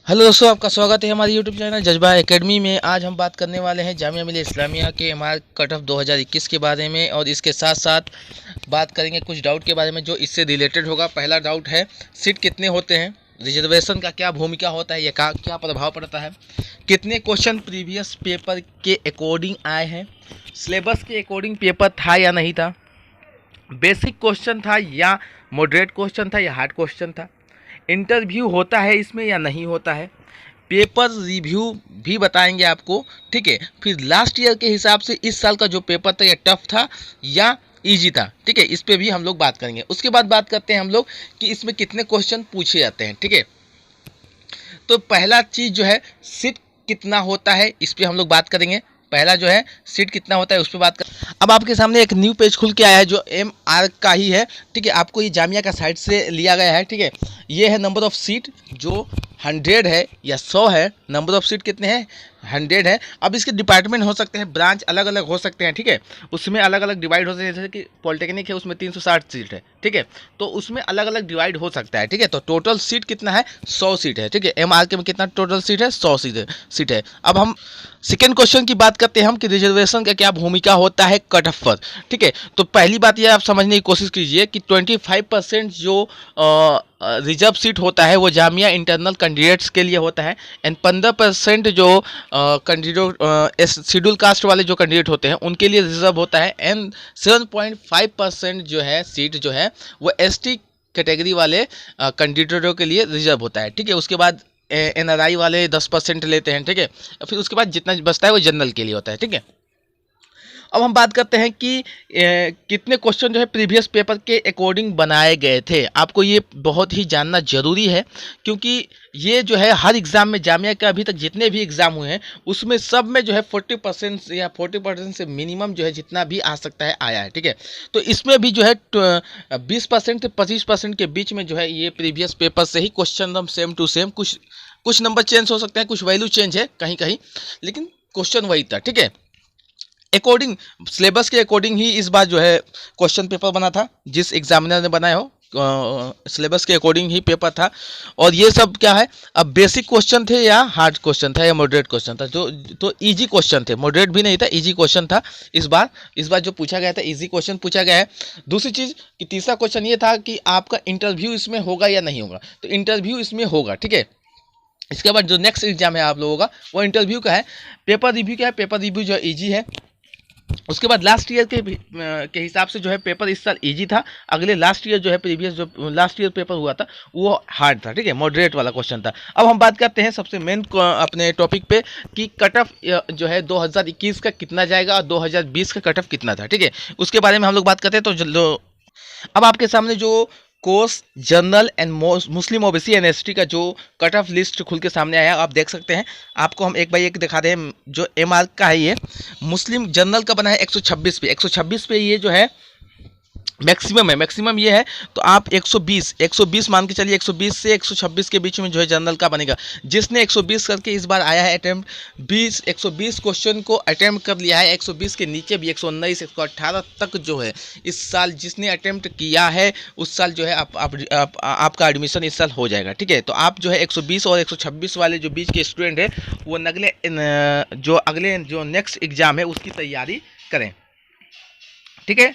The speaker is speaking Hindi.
हेलो दोस्तों, आपका स्वागत है हमारे यूट्यूब चैनल जज्बा एकेडमी में। आज हम बात करने वाले हैं जामिया मिलिया इस्लामिया के एमआर कट ऑफ 2021 के बारे में, और इसके साथ साथ बात करेंगे कुछ डाउट के बारे में जो इससे रिलेटेड होगा। पहला डाउट है, सीट कितने होते हैं, रिजर्वेशन का क्या भूमिका होता है या क्या प्रभाव पड़ता है, कितने क्वेश्चन प्रीवियस पेपर के अकॉर्डिंग आए हैं, सिलेबस के अकॉर्डिंग पेपर था या नहीं था, बेसिक क्वेश्चन था या मॉडरेट क्वेश्चन था या हार्ड क्वेश्चन था, इंटरव्यू होता है इसमें या नहीं होता है, पेपर रिव्यू भी बताएंगे आपको। ठीक है, फिर लास्ट ईयर के हिसाब से इस साल का जो पेपर था ये टफ था या इजी था। ठीक है, इस पे भी हम लोग बात करेंगे। उसके बाद बात करते हैं हम लोग कि इसमें कितने क्वेश्चन पूछे जाते हैं। ठीक है, तो पहला चीज़ जो है सीट कितना होता है, इस पर हम लोग बात करेंगे। पहला जो है सीट कितना होता है उस पर बात कर। अब आपके सामने एक न्यू पेज खुल के आया है जो एमआर का ही है। ठीक है, आपको ये जामिया का साइट से लिया गया है। ठीक है, ये है नंबर ऑफ सीट जो 100 है या 100 है। नंबर ऑफ सीट कितने हैं, 100 है। अब इसके डिपार्टमेंट हो सकते हैं, ब्रांच अलग अलग हो सकते हैं। ठीक है, उसमें अलग अलग डिवाइड हो सकते हैं। जैसे कि पॉलिटेक्निक है, उसमें 360 सीट है। ठीक है, तो उसमें अलग अलग डिवाइड हो सकता है। ठीक है, तो टोटल सीट कितना है, 100 सीट है। ठीक है, एमआर के में कितना टोटल सीट है, 100 सीट है। अब हम सेकेंड क्वेश्चन की बात करते हैं हम कि रिजर्वेशन का क्या भूमिका होता है कट ऑफ पर। ठीक है, तो पहली बात यह आप समझने की कोशिश कीजिए कि 25% जो रिजर्व सीट होता है वो जामिया इंटरनल कैंडिडेट्स के लिए होता है, एंड 15% जो कैंडिडेट शेड्यूल कास्ट वाले जो कैंडिडेट होते हैं उनके लिए रिजर्व होता है, एंड 7.5% जो है सीट जो है वो एसटी कैटेगरी वाले कैंडिडेटों के लिए रिजर्व होता है। ठीक है, उसके बाद एनआरआई वाले 10% लेते हैं। ठीक है, फिर उसके बाद जितना बचता है वो जनरल के लिए होता है। ठीक है, अब हम बात करते हैं कि कितने क्वेश्चन जो है प्रीवियस पेपर के अकॉर्डिंग बनाए गए थे। आपको ये बहुत ही जानना जरूरी है, क्योंकि ये जो है हर एग्ज़ाम में जामिया के अभी तक जितने भी एग्ज़ाम हुए हैं उसमें सब में जो है 40% या 40% से मिनिमम जो है जितना भी आ सकता है आया है। ठीक है, तो इसमें भी जो है 20% से 25% के बीच में जो है ये प्रीवियस पेपर से ही क्वेश्चन सेम टू सेम, कुछ नंबर चेंज हो सकते हैं, कुछ वैल्यू चेंज है कहीं कहीं, लेकिन क्वेश्चन वही था। ठीक है, अकॉर्डिंग सिलेबस के अकॉर्डिंग ही इस बार जो है क्वेश्चन पेपर बना था, जिस एग्जामिनर ने बनाया हो सिलेबस के अकॉर्डिंग ही पेपर था। और ये सब क्या है, अब बेसिक क्वेश्चन थे या हार्ड क्वेश्चन था या मॉडरेट क्वेश्चन था, जो तो इजी क्वेश्चन थे, मॉडरेट भी नहीं था, इजी क्वेश्चन था। इस बार जो पूछा गया था इजी क्वेश्चन पूछा गया है। दूसरी चीज़ कि तीसरा क्वेश्चन ये था कि आपका इंटरव्यू इसमें होगा या नहीं होगा, तो इंटरव्यू इसमें होगा। ठीक है, इसके बाद जो नेक्स्ट एग्जाम है आप लोगों का वो इंटरव्यू का है। पेपर रिव्यू क्या है, पेपर रिव्यू जो ईजी है। उसके बाद लास्ट ईयर के हिसाब से जो है पेपर इस साल इजी था, अगले लास्ट ईयर जो है प्रीवियस जो लास्ट ईयर पेपर हुआ था वो हार्ड था। ठीक है, मॉडरेट वाला क्वेश्चन था। अब हम बात करते हैं सबसे मेन अपने टॉपिक पे कि कट ऑफ जो है 2021 का कितना जाएगा और 2020 का कट ऑफ कितना था। ठीक है, उसके बारे में हम लोग बात करते हैं। तो अब आपके सामने जो course general and Muslim OBC and ST का जो कट ऑफ लिस्ट खुल के सामने आया आप देख सकते हैं। आपको हम एक बाई एक दिखा दें। जो एमआर का है ये मुस्लिम जनरल का बना है 126 पे, 126 पे ये जो है मैक्सिमम है, मैक्सिमम ये है। तो आप 120 मान के चलिए, 120 से 126 के बीच में जो है जनरल का बनेगा। जिसने 120 करके इस बार आया है अटेम्प्ट 120 क्वेश्चन को अटेम्प्ट कर लिया है, 120 के नीचे भी 119 118 तक जो है इस साल जिसने अटेम्प्ट किया है उस साल जो है आपका एडमिशन इस साल हो जाएगा। ठीक है, तो आप जो है 120 और 126 वाले जो बीच के स्टूडेंट है वो अगले जो नेक्स्ट एग्ज़ाम है उसकी तैयारी करें। ठीक है,